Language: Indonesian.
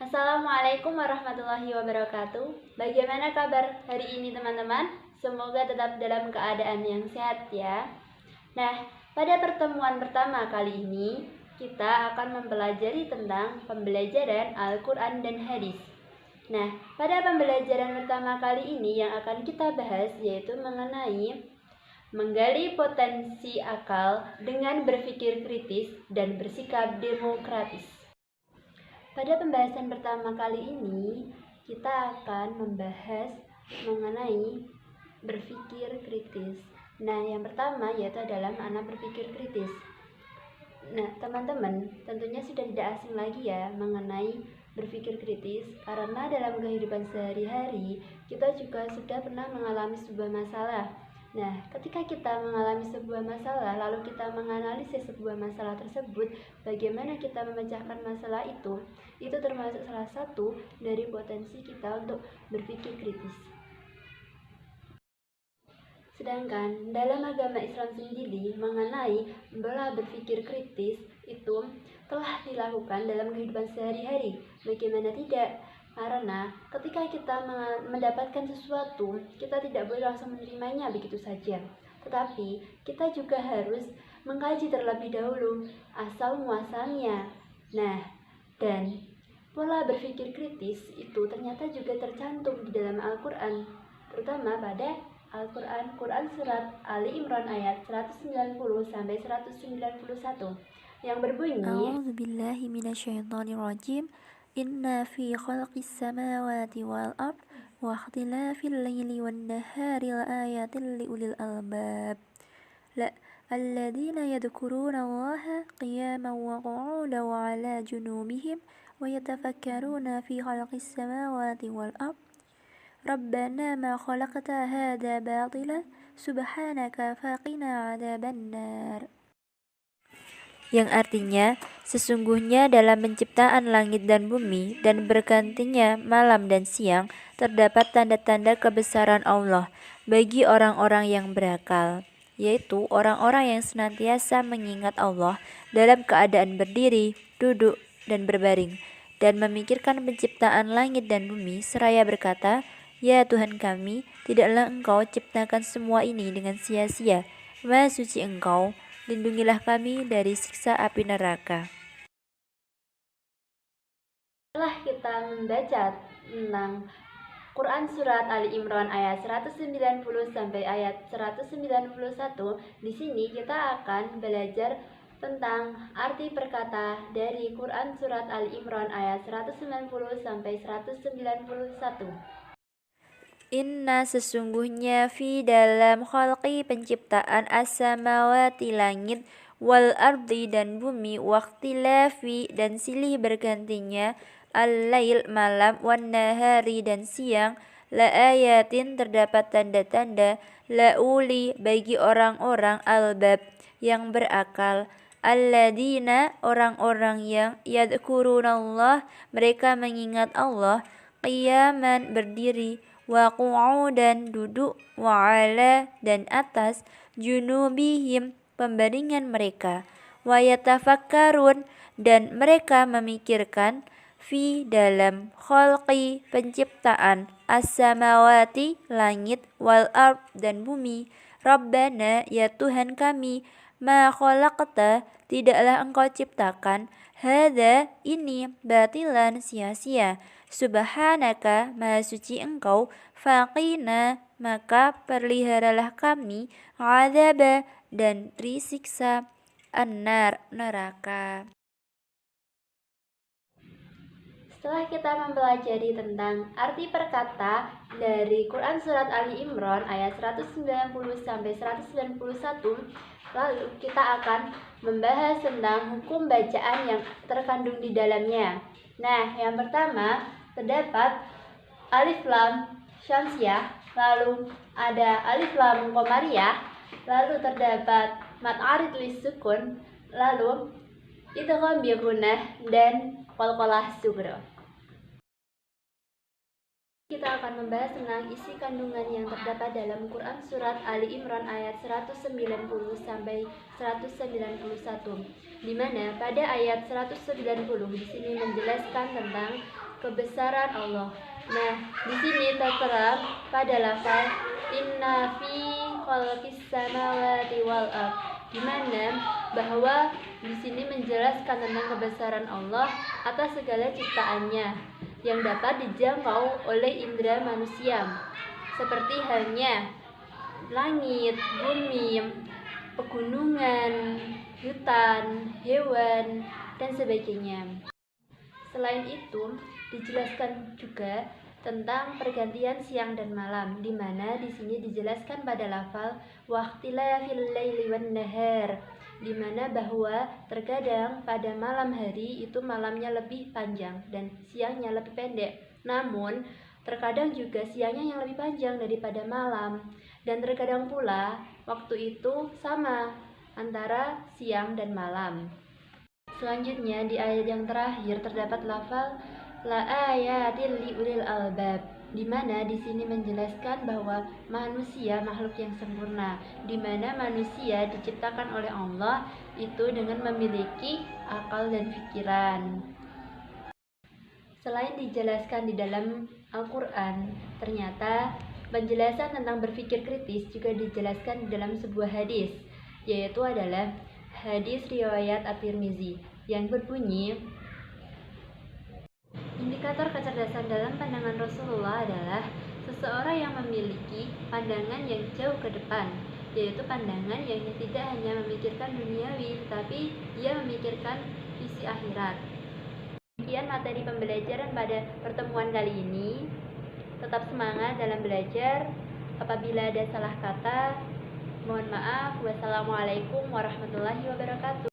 Assalamualaikum warahmatullahi wabarakatuh. Bagaimana kabar hari ini teman-teman? Semoga tetap dalam keadaan yang sehat ya. Nah, pada pertemuan pertama kali ini kita akan mempelajari tentang pembelajaran Al-Quran dan Hadis. Nah, pada pembelajaran pertama kali ini yang akan kita bahas yaitu mengenai menggali potensi akal dengan berpikir kritis dan bersikap demokratis. Pada pembahasan pertama kali ini, kita akan membahas mengenai berpikir kritis. Nah, yang pertama yaitu adalah makna berpikir kritis. Nah, teman-teman tentunya sudah tidak asing lagi ya mengenai berpikir kritis, karena dalam kehidupan sehari-hari kita juga sudah pernah mengalami sebuah masalah. Nah, ketika kita mengalami sebuah masalah, lalu kita menganalisis sebuah masalah tersebut, bagaimana kita memecahkan masalah itu termasuk salah satu dari potensi kita untuk berpikir kritis. Sedangkan dalam agama Islam sendiri mengenai pola berpikir kritis itu telah dilakukan dalam kehidupan sehari-hari. Bagaimana tidak? Karena ketika kita mendapatkan sesuatu, kita tidak boleh langsung menerimanya begitu saja. Tetapi kita juga harus mengkaji terlebih dahulu asal muasalnya. Nah, dan pola berpikir kritis itu ternyata juga tercantum di dalam Al-Quran, terutama pada Al-Quran, Quran Surat Ali Imran ayat 190 sampai 191 yang berbunyi, A'udzubillahi minasyaitonirrajim. Inna fi khalqis samawati wal ard wa ikhtilafil laili wan nahari laayatin liulil albab. Alladzina yadhkuruna Allaha qiyaman wa qu'udan wa 'ala junubihim wa yatafakkaruna fi khalqis samawati wal ard. Rabbana ma khalaqta hadza batila subhanaka faqina 'adzaban nar. Yang artinya, sesungguhnya dalam penciptaan langit dan bumi dan bergantinya malam dan siang, terdapat tanda-tanda kebesaran Allah bagi orang-orang yang berakal, yaitu orang-orang yang senantiasa mengingat Allah dalam keadaan berdiri, duduk, dan berbaring, dan memikirkan penciptaan langit dan bumi, seraya berkata, "Ya Tuhan kami, tidaklah Engkau ciptakan semua ini dengan sia-sia. Maha suci Engkau, lindungilah kami dari siksa api neraka." Setelah kita membaca tentang Quran Surat Ali Imran ayat 190 sampai ayat 191, di sini kita akan belajar tentang arti perkata dari Quran Surat Ali Imran ayat 190 sampai 191. Inna sesungguhnya fi dalam khalqi penciptaan as-samawati langit wal ardi dan bumi waqtilafi dan silih bergantinya al-lail malam wan nahari dan siang la ayatin terdapat tanda-tanda la uli bagi orang-orang albab yang berakal alladzina orang-orang yang yadhkurunallah mereka mengingat Allah qiyaman berdiri wa qu'udan duduk wa 'ala dan atas junubihim pembaringan mereka wa yatafakkarun dan mereka memikirkan fi dalam khalqi penciptaan as-samawati langit wal ard dan bumi. Rabbana ya Tuhan kami, ma khalaqta tidaklah Engkau ciptakan hadza ini batilan sia-sia. Subhanaka maha suci Engkau, faqina maka perliharalah kami, azaba dan risiksa annar neraka. Setelah kita mempelajari tentang arti perkata dari Quran Surat Ali Imran ayat 190 sampai 191, lalu kita akan membahas tentang hukum bacaan yang terkandung di dalamnya. Nah, yang pertama terdapat alif lam syamsiah, lalu ada alif lam qamariyah, lalu terdapat mad arid lis sukun, lalu idgham bi gunnah dan qalqalah sughra. Kita akan membahas tentang isi kandungan yang terdapat dalam Quran Surat Ali Imran ayat 190 sampai 191, di mana pada ayat 190 di sini menjelaskan tentang kebesaran Allah. Nah, di sini tertera pada lafaz inna fi khalqis samawati wal ard, di mana bahwa di sini menjelaskan tentang kebesaran Allah atas segala ciptaannya yang dapat dijangkau oleh indera manusia, seperti halnya langit, bumi, pegunungan, hutan, hewan, dan sebagainya. Selain itu, dijelaskan juga tentang pergantian siang dan malam, di mana di sini dijelaskan pada lafal waqtilafil laili wan nahar, di mana bahwa terkadang pada malam hari itu malamnya lebih panjang dan siangnya lebih pendek. Namun, terkadang juga siangnya yang lebih panjang daripada malam, dan terkadang pula waktu itu sama antara siang dan malam. Selanjutnya di ayat yang terakhir terdapat lafal la ayatil liulil albab, di mana di sini menjelaskan bahwa manusia makhluk yang sempurna, di mana manusia diciptakan oleh Allah itu dengan memiliki akal dan pikiran. Selain dijelaskan di dalam Al-Quran, ternyata penjelasan tentang berpikir kritis juga dijelaskan di dalam sebuah hadis, yaitu adalah hadis riwayat At-Tirmizi yang berbunyi, indikator kecerdasan dalam pandangan Rasulullah adalah seseorang yang memiliki pandangan yang jauh ke depan, yaitu pandangan yang tidak hanya memikirkan duniawi, tetapi ia memikirkan visi akhirat. Demikian materi pembelajaran pada pertemuan kali ini. Tetap semangat dalam belajar. Apabila ada salah kata, mohon maaf. Wassalamualaikum warahmatullahi wabarakatuh.